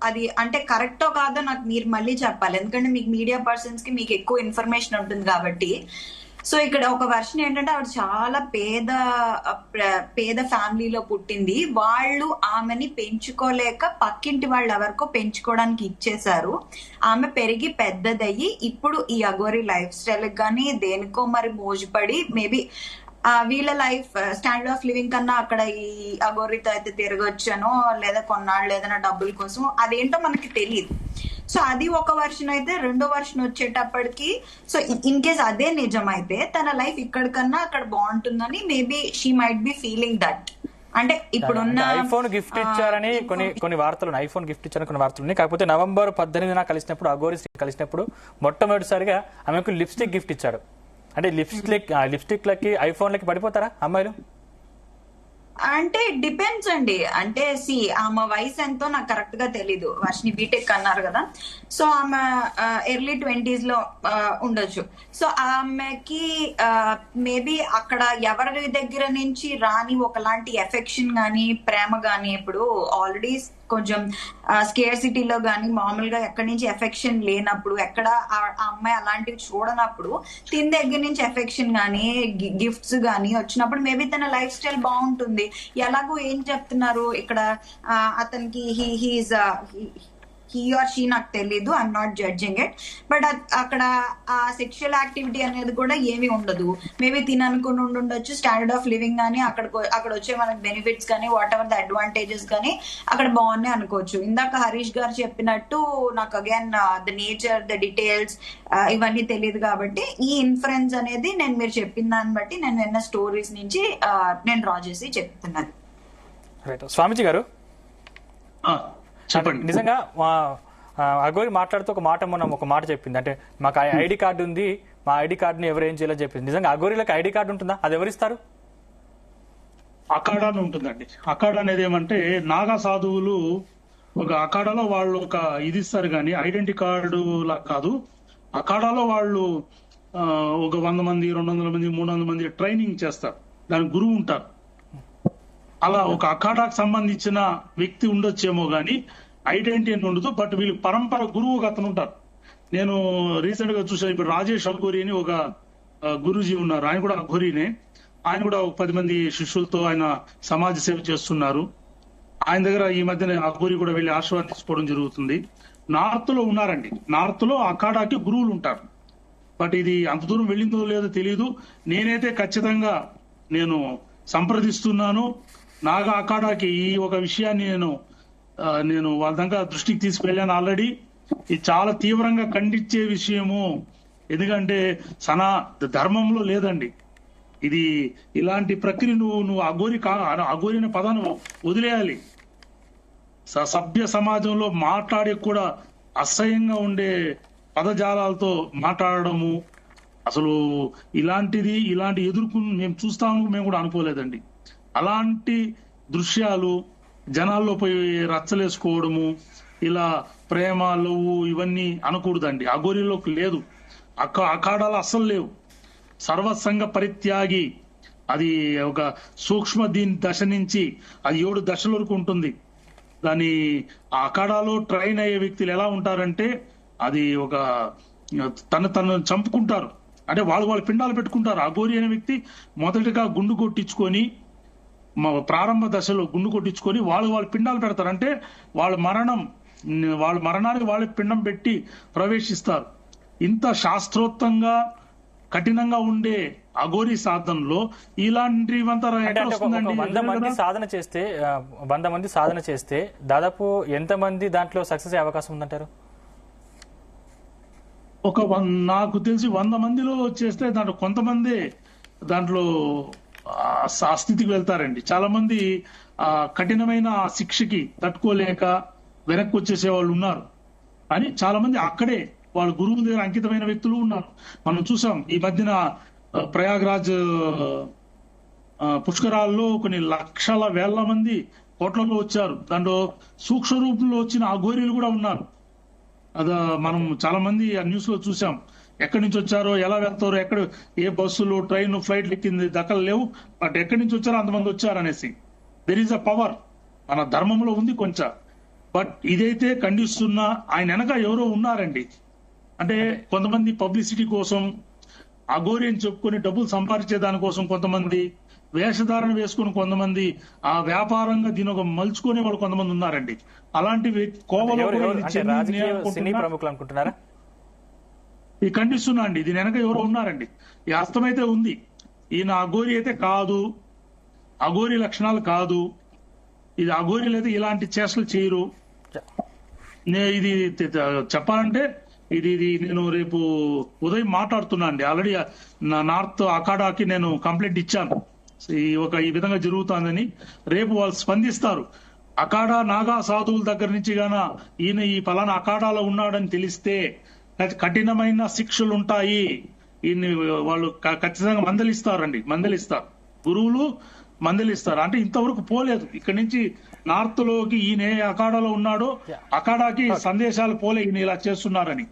అది అంటే కరెక్టో కాదో నాకు మీరు మళ్ళీ చెప్పాలి, ఎందుకంటే మీకు మీడియా పర్సన్స్ కి మీకు ఎక్కువ ఇన్ఫర్మేషన్ ఉంటుంది కాబట్టి. సో ఇక్కడ ఒక వర్షన్ ఏంటంటే ఆవిడ చాలా పేద ఫ్యామిలీలో పుట్టింది. వాళ్ళు ఆమెని పెంచుకోలేక పక్కింటి వాళ్ళు ఎవరికో పెంచుకోవడానికి ఇచ్చేశారు. ఆమె పెరిగి పెద్దదయ్యి ఇప్పుడు ఈ అఘోరి లైఫ్ స్టైల్ కానీ దేనికో మరి మోజుపడి మేబీ వీళ్ళ లైఫ్ స్టాండర్డ్ ఆఫ్ లివింగ్ కన్నా అక్కడ ఈ అఘోరితో అయితే తిరగొచ్చానో లేదా కొన్నాళ్ళు ఏదైనా డబ్బుల కోసం, అదేంటో మనకి తెలియదు. సో అది ఒక వర్షన్ అయితే, రెండో వర్షన్ వచ్చేటప్పటికి సో ఇన్ కేస్ అదే నిజమైతే తన లైఫ్ ఇక్కడికన్నా అక్కడ బాగుంటుందని maybe she might be feeling that. అంటే ఇప్పుడున్న ఐఫోన్ గిఫ్ట్ ఇచ్చారని కొన్ని వార్తలు, ఐఫోన్ గిఫ్ట్ ఇచ్చారని కొన్ని వార్తలు ఉన్నాయి. కాకపోతే నవంబర్ 18న కలిసినప్పుడు, అఘోరి కలిసినప్పుడు మొట్టమొదటిసారిగా ఆమెకు లిప్స్టిక్ గిఫ్ట్ ఇచ్చాడు. అంటే లిప్స్టిక్లకి ఐఫోన్లకి పడిపోతారా అమ్మాయిలు? అంటే డిపెండ్స్ అండి. అంటే ఆమె వయసు ఎంతో నాకు కరెక్ట్ గా తెలీదు. వర్షిని బీటెక్ అన్నారు కదా, సో ఆమె ఎర్లీ 20s లో ఉండొచ్చు. సో ఆమెకి మేబీ అక్కడ ఎవరి దగ్గర నుంచి రాని ఒకలాంటి ఎఫెక్షన్ గానీ ప్రేమ గానీ, ఇప్పుడు ఆల్రెడీ కొంచెం స్కేర్సిటీలో గానీ మామూలుగా ఎక్కడి నుంచి ఎఫెక్షన్ లేనప్పుడు, ఎక్కడ ఆ అమ్మాయి అలాంటివి చూడనప్పుడు తిని దగ్గర నుంచి ఎఫెక్షన్ గానీ గిఫ్ట్స్ గానీ వచ్చినప్పుడు మేబీ తన లైఫ్ స్టైల్ బాగుంటుంది. ఎలాగో ఏం చెప్తున్నారు ఇక్కడ అతనికి హీ ఆర్ షీ నాకు తెలీదు, I'm not judging it, but అక్కడ ఆ సెక్షువల్ యాక్టివిటీ అనేది కూడా ఏమీ ఉండదు. మేబీ తిననుకుని ఉండొచ్చు, స్టాండర్డ్ ఆఫ్ లివింగ్ కానీ అక్కడ వచ్చే మనకి బెనిఫిట్స్ కానీ వాట్ ఎవర్ ద అడ్వాంటేజెస్ కానీ అక్కడ బాగున్నాయి అనుకోవచ్చు. ఇందాక హరీష్ గారు చెప్పినట్టు నాకు again the nature, the details ఇవన్నీ తెలియదు కాబట్టి ఈ ఇన్ఫరెన్స్ అనేది నేను మీరు చెప్పిన దాన్ని బట్టి నేను విన్న స్టోరీస్ నుంచి నేను డ్రా చేసి చెప్తున్నాను. స్వామిజీ గారు చెప్పండి. నిజంగా అఘోరి మాట్లాడుతూ ఒక మాట చెప్పింది, అంటే మాకు ఐడి కార్డు ఉంది, మా ఐడి కార్డుని ఎవరు ఏం చేయాలని చెప్పింది. నిజంగా అఘోరిలకు ఐడి కార్డు ఉంటుందా? అది ఎవరిస్తారు? అఖాడాలో ఉంటుందండి. అఖాడా అనేది ఏమంటే నాగా సాధువులు ఒక అఖాడాలో వాళ్ళు ఒక ఇది ఇస్తారు, కానీ ఐడెంటిటీ కార్డు లా కాదు. అఖాడాలో వాళ్ళు ఒక 100 మంది, 200 మంది, 300 మంది ట్రైనింగ్ చేస్తారు, దానికి గురువు ఉంటారు. అలా ఒక అఖాడాకు సంబంధించిన వ్యక్తి ఉండొచ్చేమో గానీ ఐడెంటిటీ అని ఉండదు. బట్ వీళ్ళు పరంపర గురువు అతను ఉంటారు. నేను రీసెంట్ గా చూసాను, ఇప్పుడు రాజేష్ అఘోరి అని ఒక గురూజీ ఉన్నారు, ఆయన కూడా అఘోరీనే. ఆయన కూడా ఒక 10 మంది శిష్యులతో ఆయన సమాజ సేవ చేస్తున్నారు. ఆయన దగ్గర ఈ మధ్యన అఘోరి కూడా వెళ్లి ఆశీర్వాదం తీసుకోవడం జరుగుతుంది. నార్త్ లో ఉన్నారండి, నార్త్ లో అఖాడాకి గురువులు ఉంటారు. బట్ ఇది అంత దూరం వెళ్ళిందో లేదో తెలియదు. నేనైతే ఖచ్చితంగా నేను సంప్రదిస్తున్నాను. నాగా అఖాడాకి ఈ ఒక విషయాన్ని నేను వాళ్ళ దగ్గర దృష్టికి తీసుకువెళ్ళాను ఆల్రెడీ. ఇది చాలా తీవ్రంగా ఖండించే విషయము, ఎందుకంటే ధర్మంలో లేదండి ఇది. ఇలాంటి ప్రక్రియ నువ్వు అఘోరి అనే పదాన్ని వదిలేయాలి. సభ్య సమాజంలో మాట్లాడే కూడా అసహ్యంగా ఉండే పదజాలాలతో మాట్లాడడము, అసలు ఇలాంటి ఎదుర్కొని మేము చూస్తామని మేము కూడా అనుకోలేదండి. అలాంటి దృశ్యాలు జనాల్లో పోయి రచ్చలేసుకోవడము, ఇలా ప్రేమ లవ్వు ఇవన్నీ అనకూడదండి. అఘోరిలోకి లేదు, అఖాడాలు అస్సలు లేవు. సర్వసంగ పరిత్యాగి, అది ఒక సూక్ష్మ దీని దశ నుంచి అది 7 దశల వరకు ఉంటుంది. దాని అఖాడాలో ట్రైన్ అయ్యే వ్యక్తులు ఎలా ఉంటారంటే అది ఒక తను చంపుకుంటారు, అంటే వాళ్ళు పిండాలు పెట్టుకుంటారు. అఘోరి అనే వ్యక్తి మొదటిగా గుండు కొట్టించుకొని ప్రారంభ దశలో గుండు కొట్టించుకొని వాళ్ళు పిండాలు పెడతారు. అంటే వాళ్ళ మరణానికి వాళ్ళ పిండం పెట్టి ప్రవేశిస్తారు. ఇంత శాస్త్రోక్తంగా కఠినంగా ఉండే అఘోరి సాధనలో ఇలాంటివంతా 100 మంది సాధన చేస్తే దాదాపు ఎంతమంది దాంట్లో సక్సెస్ అయ్యే అవకాశం ఉందంటారు? నాకు తెలిసి 100 మందిలో చేస్తే దాంట్లో కొంతమంది దాంట్లో ఆ స్థితికి వెళ్తారండి. చాలా మంది ఆ కఠినమైన శిక్షకి తట్టుకోలేక వెనక్కి వచ్చేసే వాళ్ళు ఉన్నారు. అని చాలా మంది అక్కడే వాళ్ళ గురువుల దగ్గర అంకితమైన వ్యక్తులు ఉన్నారు. మనం చూసాం ఈ మధ్యన ప్రయాగ్రాజ్ పుష్కరాల్లో కొన్ని లక్షల వేల మంది కోట్లలో వచ్చారు. దాంట్లో సూక్ష్మ రూపంలో వచ్చిన అఘోరీలు కూడా ఉన్నారు. మనం చాలా మంది ఆ న్యూస్ లో చూసాం. ఎక్కడి నుంచి వచ్చారో, ఎలా వెళ్తారో, ఎక్కడ ఏ బస్సులు, ట్రైన్, ఫ్లైట్లు ఎక్కింది దక్కలు లేవు. బట్ ఎక్కడి నుంచి వచ్చారో అంతమంది వచ్చారు అనేసి. దెర్ ఈజ్ అ పవర్ మన ధర్మంలో ఉంది కొంచెం. బట్ ఇదైతే ఖండిస్తున్నా. ఆయన వెనక ఎవరో ఉన్నారండి. అంటే కొంతమంది పబ్లిసిటీ కోసం అఘోరి అని చెప్పుకొని డబ్బులు సంపాదించే దానికోసం కొంతమంది వేషధారణ వేసుకుని కొంతమంది ఆ వ్యాపారంగా దీని ఒక మలుచుకునే వాళ్ళు కొంతమంది ఉన్నారండి. అలాంటి కోవలో ఎవరు- కూడా ఎవరు? ఇది అంటే చెందింది రాజకీయ సినీ అనుకుంటున్నా. ప్రముఖులు అనుకుంటున్నారా? ఇది ఖండిస్తున్నా అండి. దీని వెనక ఎవరో ఉన్నారండి. ఈ అర్థమైతే ఉంది. ఈయన అఘోరి అయితే కాదు, అఘోరి లక్షణాలు కాదు. ఇది అఘోరీలు అయితే ఇలాంటి చేష్టలు చేయరు. ఇది చెప్పాలంటే ఇది నేను రేపు ఉదయం మాట్లాడుతున్నా అండి. ఆల్రెడీ నా నార్త్ అఖాడాకి నేను కంప్లైంట్ ఇచ్చాను, ఈ విధంగా జరుగుతుందని. రేపు వాళ్ళు స్పందిస్తారు. అఖాడా నాగా సాధువుల దగ్గర నుంచి గాన ఈయన ఈ పలానా అఖాడాలో ఉన్నాడని తెలిస్తే కఠినమైన శిక్షలు ఉంటాయి. ఈయన వాళ్ళు ఖచ్చితంగా మందలిస్తారు. గురువులు మందలిస్తారు. అంటే ఇంతవరకు పోలేదు. ఇక్కడి నుంచి నార్త్ లోకి ఈయన ఏ అఖాడాలో ఉన్నాడో అఖాడాకి సందేశాలు పోలే ఈయన ఇలా చేస్తున్నారని.